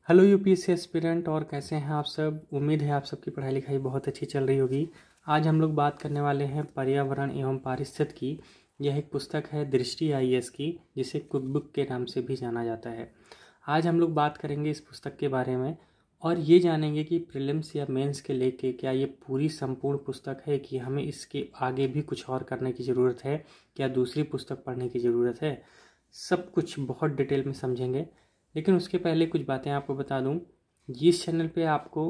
Hello UPSC aspirant, और कैसे हैं आप सब। उम्मीद है आप सबकी पढ़ाई लिखाई बहुत अच्छी चल रही होगी। आज हम लोग बात करने वाले हैं पर्यावरण एवं पारिस्थितिकी की। यह एक पुस्तक है दृष्टि आईएएस की, जिसे कुक बुक के नाम से भी जाना जाता है। आज हम लोग बात करेंगे इस पुस्तक के बारे में और ये जानेंगे कि प्रीलिम्स या मेंस के लेके क्या ये पूरी संपूर्ण पुस्तक है कि हमें इसके आगे भी कुछ और करने की ज़रूरत है, क्या दूसरी पुस्तक पढ़ने की ज़रूरत है। सब कुछ बहुत डिटेल में समझेंगे। लेकिन उसके पहले कुछ बातें आपको बता दूं। इस चैनल पे आपको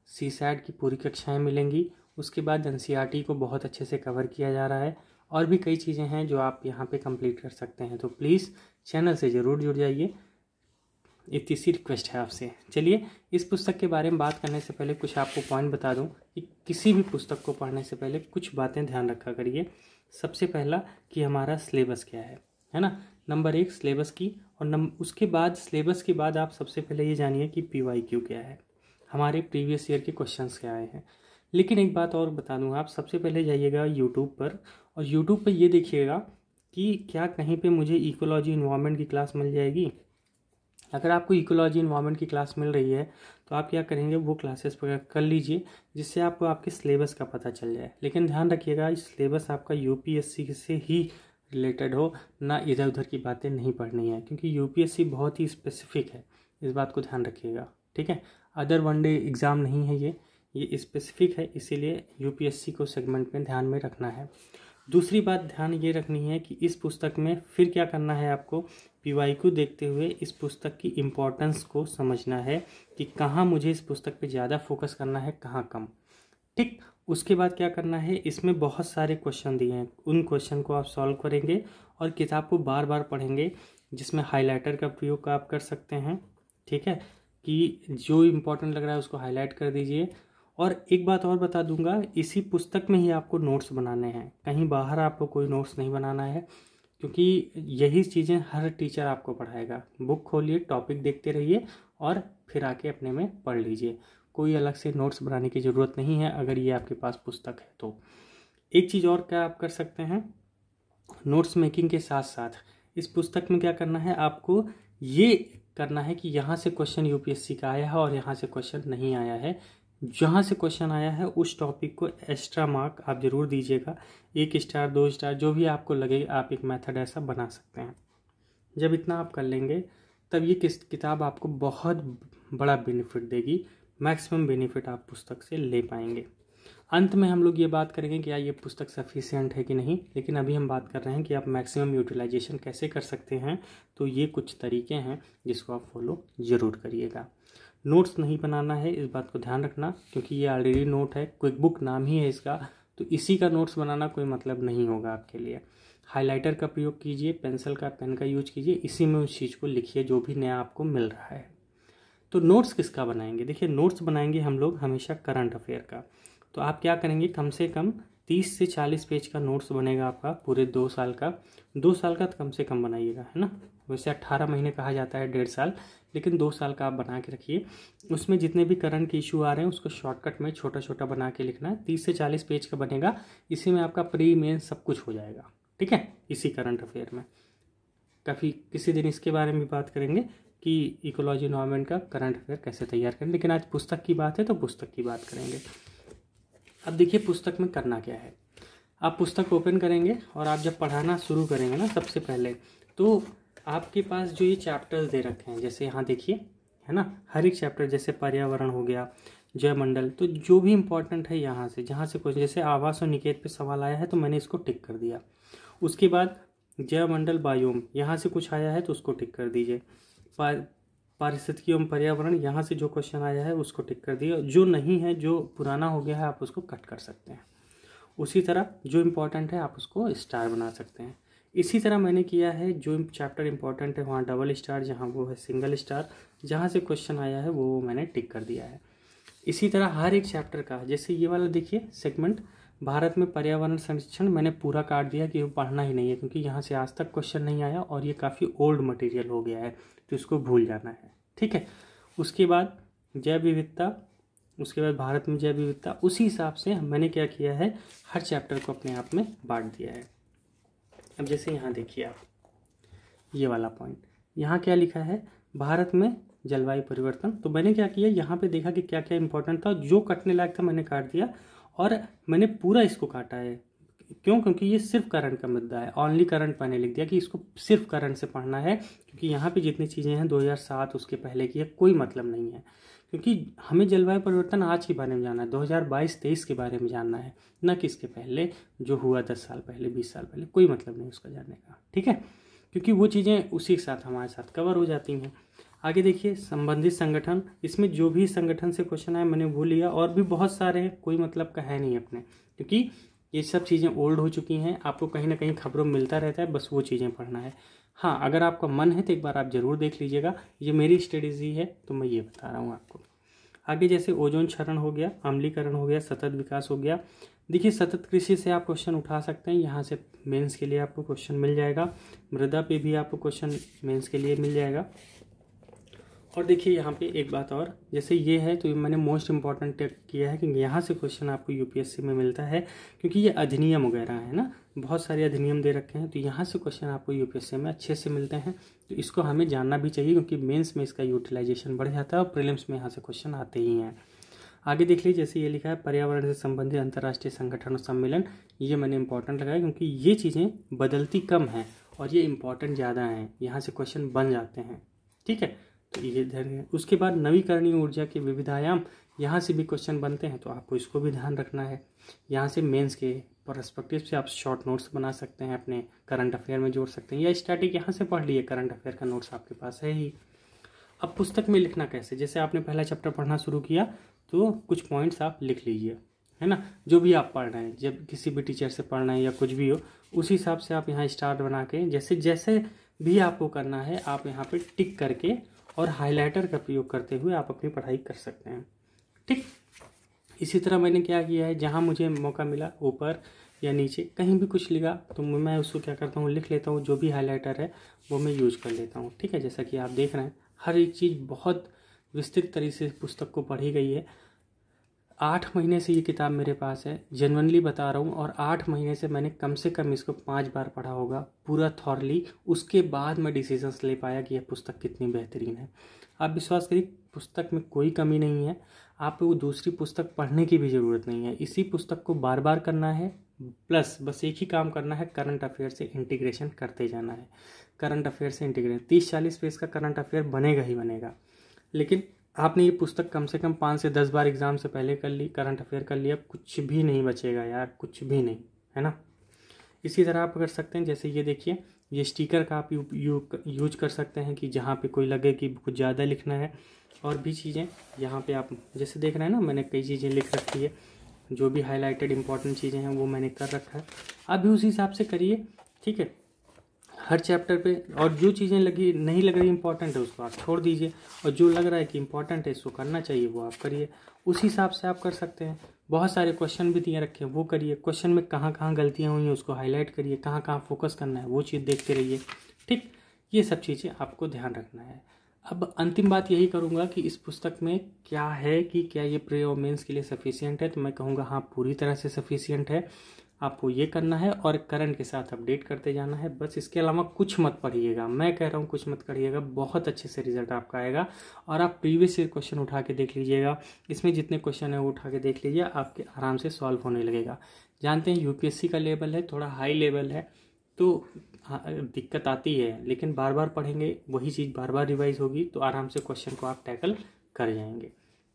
सीसैट की पूरी कक्षाएं मिलेंगी। उसके बाद एनसीईआरटी को बहुत अच्छे से कवर किया जा रहा है और भी कई चीज़ें हैं जो आप यहाँ पे कंप्लीट कर सकते हैं। तो प्लीज़ चैनल से ज़रूर जुड़ जाइए, इतनी सी रिक्वेस्ट है आपसे। चलिए, इस पुस्तक के बारे में बात करने से पहले कुछ आपको पॉइंट बता दूं कि किसी भी पुस्तक को पढ़ने से पहले कुछ बातें ध्यान रखा करिए। सबसे पहला कि हमारा सिलेबस क्या है ना। नंबर 1 सिलेबस की, और उसके बाद सिलेबस के बाद आप सबसे पहले ये जानिए कि पीवाईक्यू क्या है, हमारे प्रीवियस ईयर के क्वेश्चंस क्या आए हैं। लेकिन एक बात और बता दूं, आप सबसे पहले जाइएगा यूट्यूब पर और यूट्यूब पर ये देखिएगा कि क्या कहीं पे मुझे इकोलॉजी इन्वायरमेंट की क्लास मिल जाएगी। अगर आपको इकोलॉजी इन्वायरमेंट की क्लास मिल रही है तो आप क्या करेंगे, वो क्लासेस कर लीजिए, जिससे आपको आपके सिलेबस का पता चल जाए। लेकिन ध्यान रखिएगा, सिलेबस आपका यूपीएससी से ही रिलेटेड हो, ना इधर उधर की बातें नहीं पढ़नी है, क्योंकि यूपीएससी बहुत ही स्पेसिफिक है। इस बात को ध्यान रखिएगा, ठीक है। अदर वनडे एग्ज़ाम नहीं है ये स्पेसिफिक है, इसीलिए यूपीएससी को सेगमेंट में ध्यान में रखना है। दूसरी बात ध्यान ये रखनी है कि इस पुस्तक में फिर क्या करना है, आपको पीवाईक्यू देखते हुए इस पुस्तक की इम्पोर्टेंस को समझना है कि कहाँ मुझे इस पुस्तक पे ज़्यादा फोकस करना है, कहाँ कम। ठीक, उसके बाद क्या करना है, इसमें बहुत सारे क्वेश्चन दिए हैं, उन क्वेश्चन को आप सॉल्व करेंगे और किताब को बार बार पढ़ेंगे, जिसमें हाइलाइटर का प्रयोग आप कर सकते हैं। ठीक है, कि जो इम्पोर्टेंट लग रहा है उसको हाईलाइट कर दीजिए। और एक बात और बता दूंगा, इसी पुस्तक में ही आपको नोट्स बनाने हैं, कहीं बाहर आपको कोई नोट्स नहीं बनाना है, क्योंकि यही चीज़ें हर टीचर आपको पढ़ाएगा। बुक खोलिए, टॉपिक देखते रहिए और फिर आके अपने में पढ़ लीजिए। कोई अलग से नोट्स बनाने की ज़रूरत नहीं है अगर ये आपके पास पुस्तक है तो। एक चीज़ और क्या आप कर सकते हैं, नोट्स मेकिंग के साथ साथ इस पुस्तक में क्या करना है, आपको ये करना है कि यहाँ से क्वेश्चन यूपीएससी का आया है और यहाँ से क्वेश्चन नहीं आया है। जहाँ से क्वेश्चन आया है उस टॉपिक को एक्स्ट्रा मार्क आप ज़रूर दीजिएगा, 1 स्टार 2 स्टार जो भी आपको लगे, आप एक मेथड ऐसा बना सकते हैं। जब इतना आप कर लेंगे तब ये किताब आपको बहुत बड़ा बेनिफिट देगी, मैक्सिमम बेनिफिट आप पुस्तक से ले पाएंगे। अंत में हम लोग ये बात करेंगे कि क्या ये पुस्तक सफिशिएंट है कि नहीं, लेकिन अभी हम बात कर रहे हैं कि आप मैक्सिमम यूटिलाइजेशन कैसे कर सकते हैं। तो ये कुछ तरीके हैं जिसको आप फॉलो ज़रूर करिएगा। नोट्स नहीं बनाना है, इस बात को ध्यान रखना, क्योंकि ये ऑलरेडी नोट है, क्विक बुक नाम ही है इसका, तो इसी का नोट्स बनाना कोई मतलब नहीं होगा आपके लिए। हाइलाइटर का प्रयोग कीजिए, पेंसिल का, पेन का यूज कीजिए, इसी में उस चीज़ को लिखिए जो भी नया आपको मिल रहा है। तो नोट्स किसका बनाएंगे, देखिए नोट्स बनाएंगे हम लोग हमेशा करंट अफेयर का। तो आप क्या करेंगे, कम से कम 30 से 40 पेज का नोट्स बनेगा आपका पूरे 2 साल का। 2 साल का तो कम से कम बनाइएगा, है ना। वैसे 18 महीने कहा जाता है, 1.5 साल, लेकिन 2 साल का आप बना के रखिए। उसमें जितने भी करंट के इशू आ रहे हैं उसको शॉर्टकट में छोटा छोटा बना के लिखना है। 30 से 40 पेज का बनेगा, इसी में आपका प्री मेन सब कुछ हो जाएगा, ठीक है, इसी करंट अफेयर में। किसी दिन इसके बारे में भी बात करेंगे कि इकोलॉजी इन्वायरमेंट का करंट अफेयर कैसे तैयार करें, लेकिन आज पुस्तक की बात है तो पुस्तक की बात करेंगे। अब देखिए पुस्तक में करना क्या है, आप पुस्तक ओपन करेंगे और आप जब पढ़ाना शुरू करेंगे ना, सबसे पहले तो आपके पास जो ये चैप्टर्स दे रखे हैं, जैसे यहाँ देखिए, है ना, हर एक चैप्टर, जैसे पर्यावरण हो गया, जयमंडल, तो जो भी इम्पोर्टेंट है यहाँ से, जहाँ से कुछ, जैसे आवास और निकेत पे सवाल आया है तो मैंने इसको टिक कर दिया। उसके बाद जयमंडल बायोम, यहाँ से कुछ आया है तो उसको टिक कर दीजिए। पारिस्थितिकी एवं पर्यावरण, यहाँ से जो क्वेश्चन आया है उसको टिक कर दिए। जो नहीं है, जो पुराना हो गया है, आप उसको कट कर सकते हैं। उसी तरह जो इम्पोर्टेंट है आप उसको स्टार बना सकते हैं। इसी तरह मैंने किया है, जो चैप्टर इंपॉर्टेंट है वहाँ डबल स्टार, जहाँ वो है सिंगल स्टार, जहाँ से क्वेश्चन आया है वो मैंने टिक कर दिया है। इसी तरह हर एक चैप्टर का, जैसे ये वाला देखिए सेगमेंट, भारत में पर्यावरण संरक्षण, मैंने पूरा काट दिया कि वो पढ़ना ही नहीं है, क्योंकि यहाँ से आज तक क्वेश्चन नहीं आया और ये काफ़ी ओल्ड मटेरियल हो गया है, तो इसको भूल जाना है, ठीक है। उसके बाद जैव विविधता, उसके बाद भारत में जैव विविधता, उसी हिसाब से मैंने क्या किया है, हर चैप्टर को अपने आप में बांट दिया है। अब जैसे यहाँ देखिए आप, ये वाला पॉइंट, यहाँ क्या लिखा है, भारत में जलवायु परिवर्तन। तो मैंने क्या किया, यहाँ पे देखा कि क्या क्या इंपॉर्टेंट था, जो कटने लायक था मैंने काट दिया और मैंने पूरा इसको काटा है। क्यों? क्योंकि ये सिर्फ करंट का मुद्दा है, ओनली करंट मैंने लिख दिया कि इसको सिर्फ करंट से पढ़ना है, क्योंकि यहाँ पे जितनी चीज़ें हैं 2007 उसके पहले की है, कोई मतलब नहीं है। क्योंकि हमें जलवायु परिवर्तन आज के बारे में जानना है, 2022-23 के बारे में जानना है, न कि इसके पहले जो हुआ 10 साल पहले, 20 साल पहले, कोई मतलब नहीं उसका जानने का। ठीक है, क्योंकि वो चीज़ें उसी के साथ हमारे साथ कवर हो जाती हैं। आगे देखिए, संबंधित संगठन, इसमें जो भी संगठन से क्वेश्चन आए मैंने वो लिया, और भी बहुत सारे हैं, कोई मतलब का है नहीं अपने, क्योंकि ये सब चीज़ें ओल्ड हो चुकी हैं, आपको कहीं ना कहीं खबरों में मिलता रहता है, बस वो चीज़ें पढ़ना है। हाँ, अगर आपका मन है तो एक बार आप ज़रूर देख लीजिएगा, ये मेरी स्ट्रेटेजी है तो मैं ये बता रहा हूँ आपको। आगे जैसे ओजोन क्षरण हो गया, अम्लीकरण हो गया, सतत विकास हो गया। देखिए, सतत कृषि से आप क्वेश्चन उठा सकते हैं, यहाँ से मेंस के लिए आपको क्वेश्चन मिल जाएगा। मृदा पे भी आपको क्वेश्चन मेंस के लिए मिल जाएगा। और देखिए यहाँ पे एक बात और, जैसे ये है तो मैंने मोस्ट इम्पॉर्टेंट किया है कि यहाँ से क्वेश्चन आपको यूपीएससी में मिलता है, क्योंकि ये अधिनियम वगैरह है ना, बहुत सारे अधिनियम दे रखे हैं, तो यहाँ से क्वेश्चन आपको यूपीएससी में अच्छे से मिलते हैं। तो इसको हमें जानना भी चाहिए, क्योंकि मेंस में इसका यूटिलाइजेशन बढ़ जाता है और प्रीलिम्स में यहाँ से क्वेश्चन आते ही हैं। आगे देख लीजिए, जैसे ये लिखा है पर्यावरण से संबंधित अंतर्राष्ट्रीय संगठन और सम्मेलन, ये मैंने इंपॉर्टेंट लगाया क्योंकि ये चीज़ें बदलती कम हैं और ये इंपॉर्टेंट ज़्यादा हैं, यहाँ से क्वेश्चन बन जाते हैं। ठीक है, तो ये ध्यान है। उसके बाद नवीकरणीय ऊर्जा के विविधायाम, यहाँ से भी क्वेश्चन बनते हैं, तो आपको इसको भी ध्यान रखना है। यहाँ से मेंस के पर्सपेक्टिव से आप शॉर्ट नोट्स बना सकते हैं, अपने करंट अफेयर में जोड़ सकते हैं, या स्टैटिक यहाँ से पढ़ लिए, करंट अफेयर का नोट्स आपके पास है ही। अब पुस्तक में लिखना कैसे, जैसे आपने पहला चैप्टर पढ़ना शुरू किया तो कुछ पॉइंट्स आप लिख लीजिए, है ना, जो भी आप पढ़ रहे हैं, जब किसी भी टीचर से पढ़ना है या कुछ भी हो, उस हिसाब से आप यहाँ स्टार बना के, जैसे जैसे भी आपको करना है आप यहाँ पे टिक करके और हाइलाइटर का प्रयोग करते हुए आप अपनी पढ़ाई कर सकते हैं। ठीक, इसी तरह मैंने क्या किया है, जहाँ मुझे मौका मिला ऊपर या नीचे कहीं भी कुछ लिखा तो मैं उसको क्या करता हूँ, लिख लेता हूँ, जो भी हाइलाइटर है वो मैं यूज कर लेता हूँ। ठीक है, जैसा कि आप देख रहे हैं हर एक चीज़ बहुत विस्तृत तरीके से पुस्तक को पढ़ी गई है। 8 महीने से ये किताब मेरे पास है, जेन्युइनली बता रहा हूँ, और 8 महीने से मैंने कम से कम इसको 5 बार पढ़ा होगा पूरा थॉरली, उसके बाद मैं डिसीजंस ले पाया कि यह पुस्तक कितनी बेहतरीन है। आप विश्वास करिए, पुस्तक में कोई कमी नहीं है, आपको दूसरी पुस्तक पढ़ने की भी ज़रूरत नहीं है, इसी पुस्तक को बार बार करना है, प्लस बस एक ही काम करना है, करंट अफेयर से इंटीग्रेशन करते जाना है। करंट अफेयर से इंटीग्रेशन 30-40 पेज का करंट अफेयर बनेगा ही बनेगा, लेकिन आपने ये पुस्तक कम से कम 5 से 10 बार एग्जाम से पहले कर ली, करंट अफेयर कर लिया, कुछ भी नहीं बचेगा यार, कुछ भी नहीं, है ना। इसी तरह आप कर सकते हैं, जैसे ये देखिए, ये स्टिकर का आप यूज कर सकते हैं कि जहाँ पे कोई लगे कि कुछ ज़्यादा लिखना है, और भी चीज़ें यहाँ पे आप जैसे देख रहे हैं ना, मैंने कई चीज़ें लिख रखी है, जो भी हाईलाइटेड इंपॉर्टेंट चीज़ें हैं वो मैंने कर रखा है, आप भी उसी हिसाब से करिए। ठीक है, हर चैप्टर पे, और जो चीज़ें लगी नहीं लग रही इंपॉर्टेंट है उसको आप छोड़ दीजिए, और जो लग रहा है कि इंपॉर्टेंट है इसको करना चाहिए वो आप करिए, उसी हिसाब से आप कर सकते हैं। बहुत सारे क्वेश्चन भी दिए रखे हैं, वो करिए, क्वेश्चन में कहाँ कहाँ गलतियाँ हुई हैं उसको हाईलाइट करिए, कहाँ कहाँ फोकस करना है वो चीज़ देखते रहिए। ठीक, ये सब चीज़ें आपको ध्यान रखना है। अब अंतिम बात यही करूँगा कि इस पुस्तक में क्या है, कि क्या ये प्री और मेंस के लिए सफिशिएंट है, तो मैं कहूँगा हाँ, पूरी तरह से सफिशिएंट है। आपको ये करना है और करंट के साथ अपडेट करते जाना है, बस इसके अलावा कुछ मत पढ़िएगा, मैं कह रहा हूँ कुछ मत करिएगा, बहुत अच्छे से रिजल्ट आपका आएगा। और आप प्रीवियस ईयर क्वेश्चन उठा के देख लीजिएगा, इसमें जितने क्वेश्चन है वो उठा के देख लीजिए, आपके आराम से सॉल्व होने लगेगा। जानते हैं यूपीएससी का लेवल है, थोड़ा हाई लेवल है, तो दिक्कत आती है, लेकिन बार बार पढ़ेंगे वही चीज़ बार बार रिवाइज होगी, तो आराम से क्वेश्चन को आप टैकल कर जाएंगे।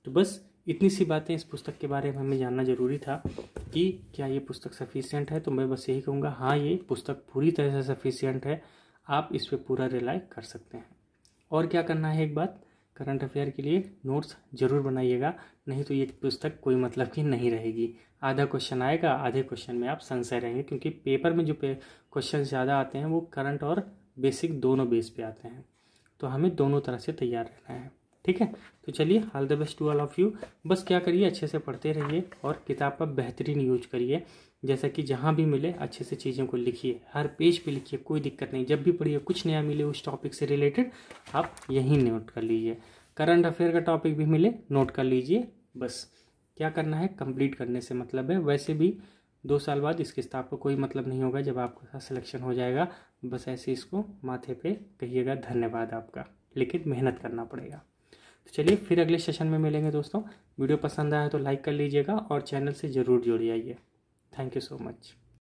तो बस इतनी सी बातें इस पुस्तक के बारे में हमें जानना जरूरी था कि क्या ये पुस्तक सफिशिएंट है, तो मैं बस यही कहूँगा हाँ, ये पुस्तक पूरी तरह से सफिशिएंट है, आप इस पर पूरा रिलाई कर सकते हैं। और क्या करना है, एक बात, करंट अफेयर के लिए नोट्स जरूर बनाइएगा, नहीं तो ये पुस्तक कोई मतलब की नहीं रहेगी। आधा क्वेश्चन आएगा, आधे क्वेश्चन में आप संशय रहेंगे, क्योंकि पेपर में जो क्वेश्चन ज़्यादा आते हैं वो करंट और बेसिक दोनों बेस पे आते हैं, तो हमें दोनों तरह से तैयार रहना है। ठीक है, तो चलिए, all the best to all of you. बस क्या करिए, अच्छे से पढ़ते रहिए और किताब का बेहतरीन यूज करिए, जैसा कि जहाँ भी मिले अच्छे से चीज़ों को लिखिए, हर पेज पे लिखिए, कोई दिक्कत नहीं, जब भी पढ़िए कुछ नया मिले उस टॉपिक से रिलेटेड आप यहीं नोट कर लीजिए, करंट अफेयर का टॉपिक भी मिले नोट कर लीजिए। बस क्या करना है, कंप्लीट करने से मतलब है। वैसे भी 2 साल बाद इस किताब को कोई मतलब नहीं होगा जब आपका सिलेक्शन हो जाएगा, बस ऐसे इसको माथे पे कहिएगा धन्यवाद आपका, लेकिन मेहनत करना पड़ेगा। तो चलिए फिर अगले सेशन में मिलेंगे दोस्तों। वीडियो पसंद आया तो लाइक कर लीजिएगा और चैनल से ज़रूर जुड़ जाइए। Thank you so much.